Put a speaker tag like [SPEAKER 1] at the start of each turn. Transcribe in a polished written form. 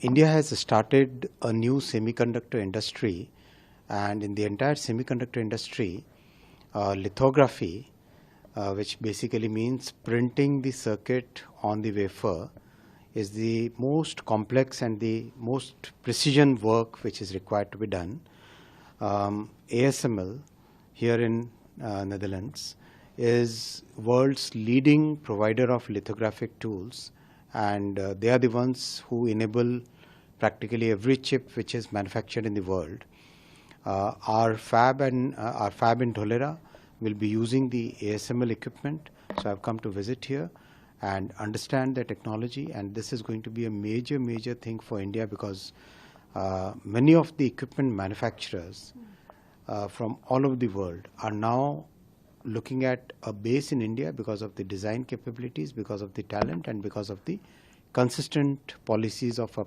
[SPEAKER 1] India has started a new semiconductor industry, and in the entire semiconductor industry, lithography, which basically means printing the circuit on the wafer, is the most complex and the most precision work which is required to be done. ASML here in Netherlands is world's leading provider of lithographic tools, and they are the ones who enable practically every chip which is manufactured in the world. Our fab in Dholera will be using the ASML equipment, so I've come to visit here and understand the technology, and this is going to be a major thing for India, because many of the equipment manufacturers from all over the world are now looking at a base in India because of the design capabilities, because of the talent, and because of the consistent policies of our